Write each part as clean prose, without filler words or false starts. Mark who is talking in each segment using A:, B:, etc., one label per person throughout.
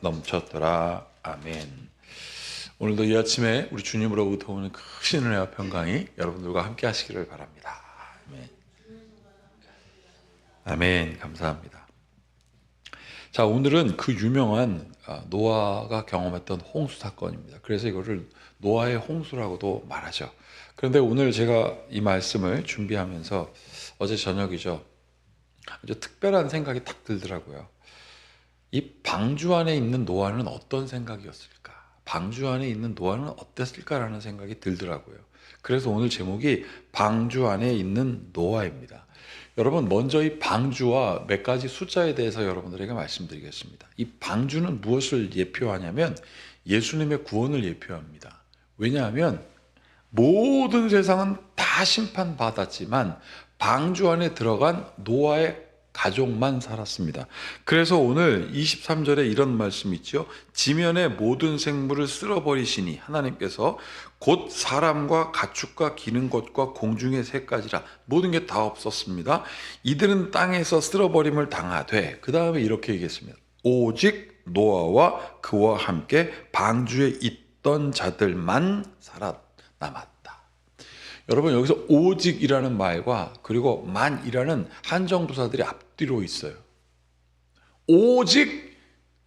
A: 넘쳤더라. 아멘. 오늘도 이 아침에 우리 주님으로부터 오는 크신 은혜와 평강이 여러분들과 함께 하시기를 바랍니다. 아멘. 아멘. 감사합니다. 자, 오늘은 그 유명한 노아가 경험했던 홍수 사건입니다. 그래서 이거를 노아의 홍수라고도 말하죠. 그런데 오늘 제가 이 말씀을 준비하면서 어제 저녁이죠. 아주 특별한 생각이 딱 들더라고요. 이 방주 안에 있는 노아는 어떤 생각이었을까? 방주 안에 있는 노아는 어땠을까라는 생각이 들더라고요. 그래서 오늘 제목이 방주 안에 있는 노아입니다. 여러분, 먼저 이 방주와 몇 가지 숫자에 대해서 여러분들에게 말씀드리겠습니다. 이 방주는 무엇을 예표하냐면 예수님의 구원을 예표합니다. 왜냐하면 모든 세상은 다 심판받았지만 방주 안에 들어간 노아의 가족만 살았습니다. 그래서 오늘 23절에 이런 말씀이 있죠. 지면의 모든 생물을 쓸어버리시니 하나님께서 곧 사람과 가축과 기는 것과 공중의 새까지라 모든 게 다 없었습니다. 이들은 땅에서 쓸어버림을 당하되 그 다음에 이렇게 얘기했습니다. 오직 노아와 그와 함께 방주에 있던 자들만 살아남았다. 여러분, 여기서 오직이라는 말과 그리고 만이라는 한정부사들이 앞뒤로 있어요. 오직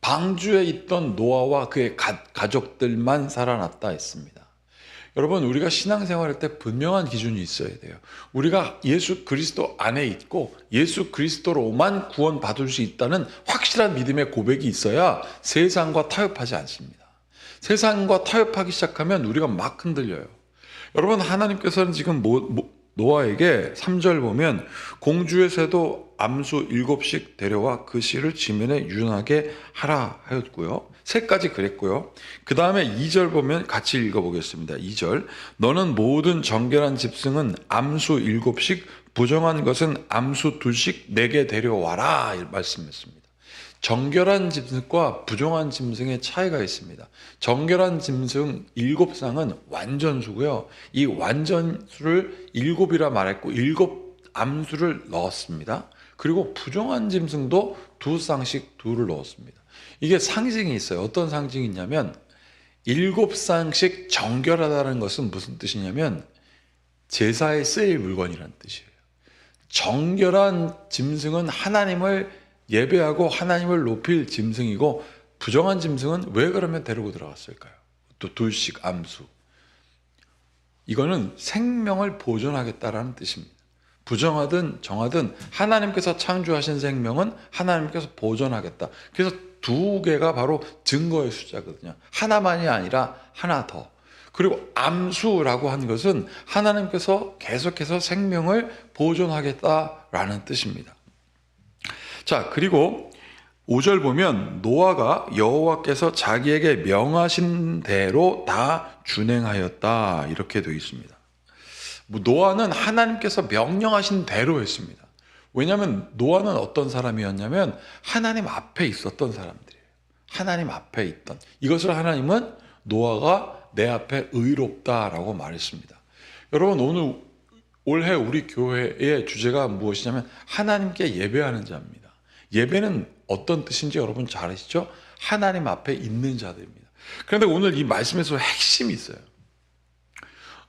A: 방주에 있던 노아와 그의 가족들만 살아났다 했습니다. 여러분, 우리가 신앙생활할 때 분명한 기준이 있어야 돼요. 우리가 예수 그리스도 안에 있고 예수 그리스도로만 구원받을 수 있다는 확실한 믿음의 고백이 있어야 세상과 타협하지 않습니다. 세상과 타협하기 시작하면 우리가 막 흔들려요. 여러분, 하나님께서는 지금 노아에게 3절 보면 공주의 새도 암수 7씩 데려와 그 씨를 지면에 유난하게 하라 하였고요. 새까지 그랬고요. 그 다음에 2절 보면 같이 읽어보겠습니다. 2절, 너는 모든 정결한 짐승은 암수 7씩 부정한 것은 암수 2씩 내게 데려와라 말씀했습니다. 정결한 짐승과 부정한 짐승의 차이가 있습니다. 정결한 짐승 7쌍은 완전수고요. 이 완전수를 7이라 말했고 7 암수를 넣었습니다. 그리고 부정한 짐승도 2쌍씩 2를 넣었습니다. 이게 상징이 있어요. 어떤 상징이 있냐면 7쌍씩 정결하다는 것은 무슨 뜻이냐면 제사에 쓰일 물건이라는 뜻이에요. 정결한 짐승은 하나님을 예배하고 하나님을 높일 짐승이고 부정한 짐승은 왜 그러면 데리고 들어갔을까요? 또 2씩 암수. 이거는 생명을 보존하겠다라는 뜻입니다. 부정하든 정하든 하나님께서 창조하신 생명은 하나님께서 보존하겠다. 그래서 2개가 바로 증거의 숫자거든요. 하나만이 아니라 하나 더. 그리고 암수라고 한 것은 하나님께서 계속해서 생명을 보존하겠다라는 뜻입니다. 자, 그리고 5절 보면 노아가 여호와께서 자기에게 명하신 대로 다 준행하였다 이렇게 되어 있습니다. 노아는 하나님께서 명령하신 대로 했습니다. 왜냐하면 노아는 어떤 사람이었냐면 하나님 앞에 있었던 사람들이에요. 하나님 앞에 있던. 이것을 하나님은 노아가 내 앞에 의롭다라고 말했습니다. 여러분, 올해 우리 교회의 주제가 무엇이냐면 하나님께 예배하는 자입니다. 예배는 어떤 뜻인지 여러분 잘 아시죠? 하나님 앞에 있는 자들입니다. 그런데 오늘 이 말씀에서 핵심이 있어요.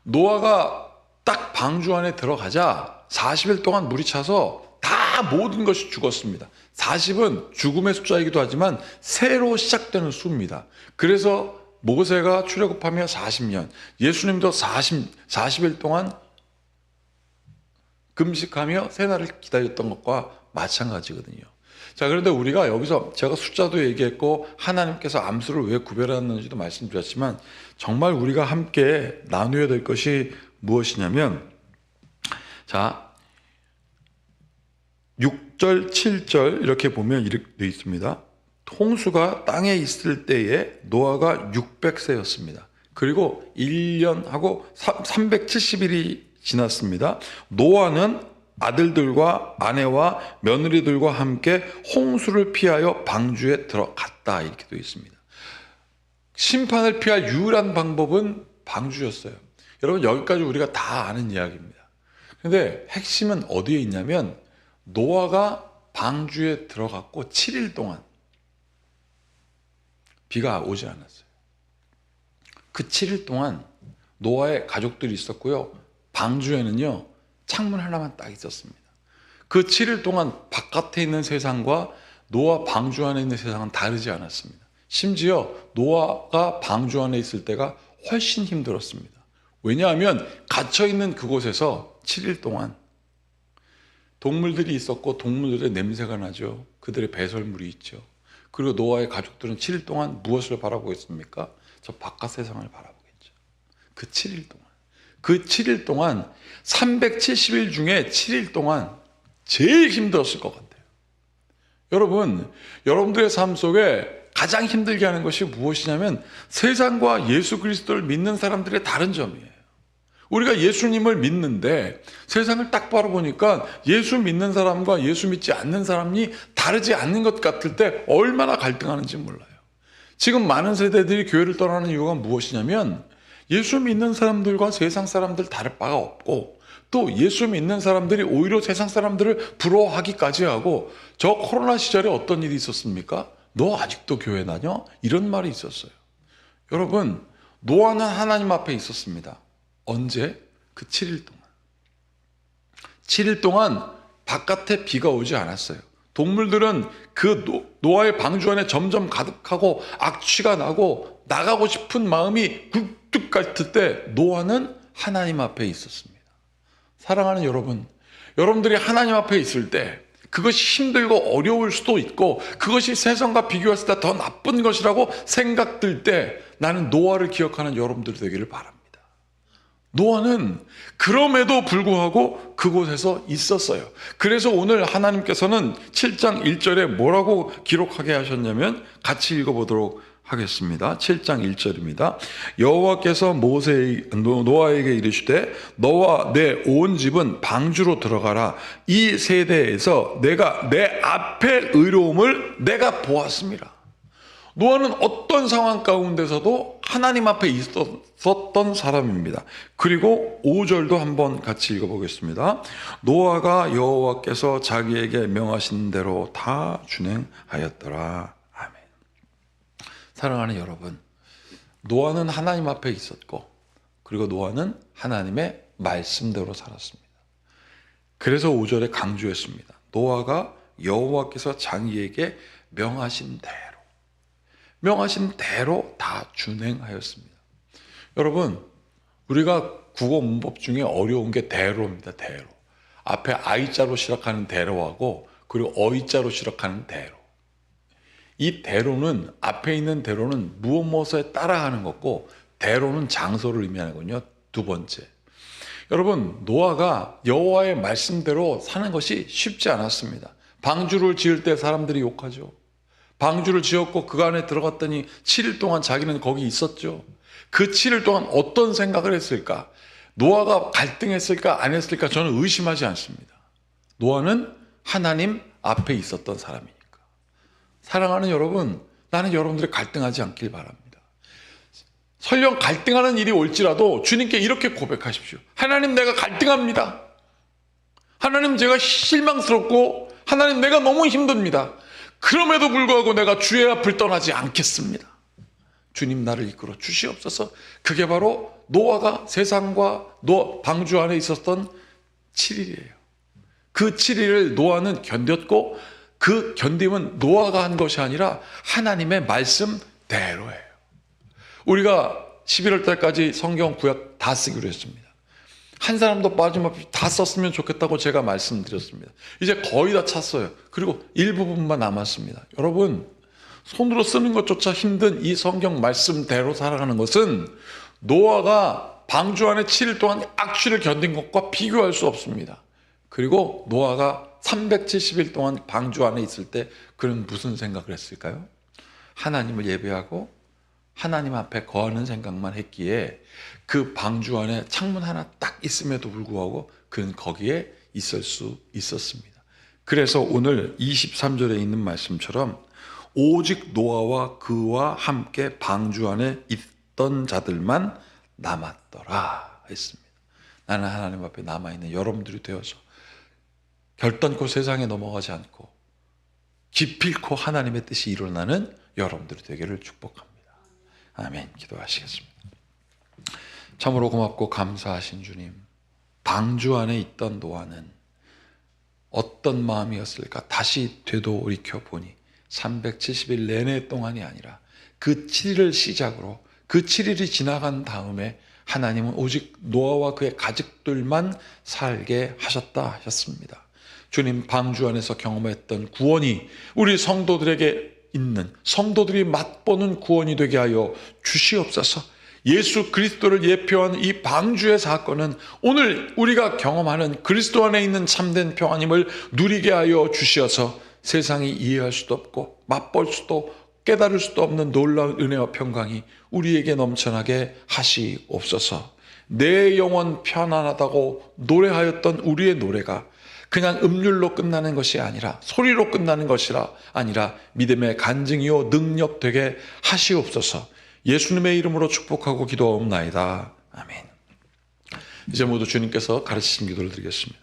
A: 노아가 딱 방주 안에 들어가자 40일 동안 물이 차서 다 모든 것이 죽었습니다. 40은 죽음의 숫자이기도 하지만 새로 시작되는 수입니다. 그래서 모세가 출애굽하며 40년, 예수님도 40일 동안 금식하며 새날을 기다렸던 것과 마찬가지거든요. 자, 그런데 우리가 여기서 제가 숫자도 얘기했고 하나님께서 암수를 왜 구별하는지도 말씀드렸지만 정말 우리가 함께 나누어야 될 것이 무엇이냐면, 자, 6절, 7절 이렇게 보면 이렇게 되어 있습니다. 홍수가 땅에 있을 때에 노아가 600세였습니다. 그리고 1년하고 370일이 지났습니다. 노아는 아들들과 아내와 며느리들과 함께 홍수를 피하여 방주에 들어갔다 이렇게 되어 있습니다. 심판을 피할 유일한 방법은 방주였어요. 여러분, 여기까지 우리가 다 아는 이야기입니다. 그런데 핵심은 어디에 있냐면 노아가 방주에 들어갔고 7일 동안 비가 오지 않았어요. 그 7일 동안 노아의 가족들이 있었고요. 방주에는요, 창문 하나만 딱 있었습니다. 그 7일 동안 바깥에 있는 세상과 노아 방주 안에 있는 세상은 다르지 않았습니다. 심지어 노아가 방주 안에 있을 때가 훨씬 힘들었습니다. 왜냐하면 갇혀있는 그곳에서 7일 동안 동물들이 있었고 동물들의 냄새가 나죠. 그들의 배설물이 있죠. 그리고 노아의 가족들은 7일 동안 무엇을 바라보겠습니까? 저 바깥 세상을 바라보겠죠. 그 7일 동안. 그 7일 동안 370일 중에 7일 동안 제일 힘들었을 것 같아요. 여러분, 여러분들의 삶 속에 가장 힘들게 하는 것이 무엇이냐면 세상과 예수 그리스도를 믿는 사람들의 다른 점이에요. 우리가 예수님을 믿는데 세상을 딱 바라보니까 예수 믿는 사람과 예수 믿지 않는 사람이 다르지 않는 것 같을 때 얼마나 갈등하는지 몰라요. 지금 많은 세대들이 교회를 떠나는 이유가 무엇이냐면 예수 믿는 사람들과 세상 사람들 다를 바가 없고 또 예수 믿는 사람들이 오히려 세상 사람들을 부러워하기까지 하고 저 코로나 시절에 어떤 일이 있었습니까? 너 아직도 교회 다녀? 이런 말이 있었어요. 여러분, 노아는 하나님 앞에 있었습니다. 언제? 그 7일 동안. 7일 동안 바깥에 비가 오지 않았어요. 동물들은 그 노아의 방주 안에 점점 가득하고 악취가 나고 나가고 싶은 마음이 굴뚝 같을 때 노아는 하나님 앞에 있었습니다. 사랑하는 여러분, 여러분들이 하나님 앞에 있을 때 그것이 힘들고 어려울 수도 있고 그것이 세상과 비교했을 때 더 나쁜 것이라고 생각될 때 나는 노아를 기억하는 여러분들이 되기를 바랍니다. 노아는 그럼에도 불구하고 그곳에서 있었어요. 그래서 오늘 하나님께서는 7장 1절에 뭐라고 기록하게 하셨냐면 같이 읽어보도록 하겠습니다. 7장 1절입니다. 여호와께서 노아에게 이르시되 너와 내 온 집은 방주로 들어가라. 이 세대에서 내가 내 앞의 의로움을 내가 보았습니다. 노아는 어떤 상황 가운데서도 하나님 앞에 있었던 사람입니다. 그리고 5절도 한번 같이 읽어보겠습니다. 노아가 여호와께서 자기에게 명하신 대로 다 준행하였더라. 아멘. 사랑하는 여러분, 노아는 하나님 앞에 있었고 그리고 노아는 하나님의 말씀대로 살았습니다. 그래서 5절에 강조했습니다. 노아가 여호와께서 자기에게 명하신 대로 다 준행하였습니다. 여러분, 우리가 국어 문법 중에 어려운 게 대로입니다. 대로. 앞에 아이자로 시작하는 대로하고 그리고 어이자로 시작하는 대로. 이 대로는 앞에 있는 대로는 무엇에 따라하는 거고 대로는 장소를 의미하는군요. 두 번째. 여러분, 노아가 여호와의 말씀대로 사는 것이 쉽지 않았습니다. 방주를 지을 때 사람들이 욕하죠. 방주를 지었고 그 안에 들어갔더니 7일 동안 자기는 거기 있었죠. 그 7일 동안 어떤 생각을 했을까? 노아가 갈등했을까? 안 했을까? 저는 의심하지 않습니다. 노아는 하나님 앞에 있었던 사람이니까. 사랑하는 여러분, 나는 여러분들이 갈등하지 않길 바랍니다. 설령 갈등하는 일이 올지라도 주님께 이렇게 고백하십시오. 하나님, 내가 갈등합니다. 하나님, 제가 실망스럽고 하나님, 내가 너무 힘듭니다. 그럼에도 불구하고 내가 주의 앞을 떠나지 않겠습니다. 주님, 나를 이끌어 주시옵소서. 그게 바로 노아가 세상과 방주 안에 있었던 7일이에요. 그 7일을 노아는 견뎠고 그 견딤은 노아가 한 것이 아니라 하나님의 말씀대로예요. 우리가 11월 달까지 성경 구약 다 쓰기로 했습니다. 한 사람도 빠짐없이 다 썼으면 좋겠다고 제가 말씀드렸습니다. 이제 거의 다 찼어요. 그리고 일부분만 남았습니다. 여러분, 손으로 쓰는 것조차 힘든 이 성경 말씀대로 살아가는 것은 노아가 방주 안에 7일 동안 악취를 견딘 것과 비교할 수 없습니다. 그리고 노아가 370일 동안 방주 안에 있을 때 그는 무슨 생각을 했을까요? 하나님을 예배하고 하나님 앞에 거하는 생각만 했기에 그 방주 안에 창문 하나 딱 있음에도 불구하고 그는 거기에 있을 수 있었습니다. 그래서 오늘 23절에 있는 말씀처럼 오직 노아와 그와 함께 방주 안에 있던 자들만 남았더라 했습니다. 나는 하나님 앞에 남아있는 여러분들이 되어서 결단코 세상에 넘어가지 않고 기필코 하나님의 뜻이 일어나는 여러분들이 되기를 축복합니다. 아멘. 기도하시겠습니다. 참으로 고맙고 감사하신 주님, 방주 안에 있던 노아는 어떤 마음이었을까? 다시 되돌이켜 보니 370일 내내 동안이 아니라 그 7일을 시작으로 그 7일이 지나간 다음에 하나님은 오직 노아와 그의 가족들만 살게 하셨다 하셨습니다. 주님, 방주 안에서 경험했던 구원이 우리 성도들에게 있는, 성도들이 맛보는 구원이 되게 하여 주시옵소서. 예수 그리스도를 예표한 이 방주의 사건은 오늘 우리가 경험하는 그리스도 안에 있는 참된 평안임을 누리게 하여 주시어서 세상이 이해할 수도 없고 맛볼 수도 깨달을 수도 없는 놀라운 은혜와 평강이 우리에게 넘쳐나게 하시옵소서. 내 영혼 편안하다고 노래하였던 우리의 노래가 그냥 음률로 끝나는 것이 아니라, 소리로 끝나는 것이라 아니라 믿음의 간증이요 능력 되게 하시옵소서. 예수님의 이름으로 축복하고 기도하옵나이다. 아멘. 이제 모두 주님께서 가르치신 기도를 드리겠습니다.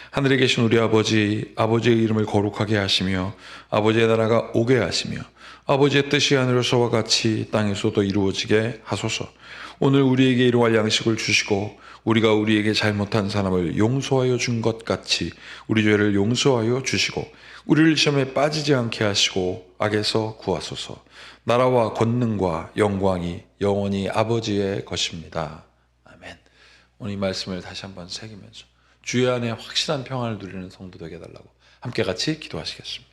A: 하늘에 계신 우리 아버지, 아버지의 이름을 거룩하게 하시며 아버지의 나라가 오게 하시며 아버지의 뜻이 하늘에서와 같이 땅에서도 이루어지게 하소서. 오늘 우리에게 일용할 양식을 주시고 우리가 우리에게 잘못한 사람을 용서하여 준 것 같이 우리 죄를 용서하여 주시고 우리를 시험에 빠지지 않게 하시고 악에서 구하소서. 나라와 권능과 영광이 영원히 아버지의 것입니다. 아멘. 오늘 이 말씀을 다시 한번 새기면서 주의 안에 확실한 평안을 누리는 성도 되게 해달라고 함께 같이 기도하시겠습니다.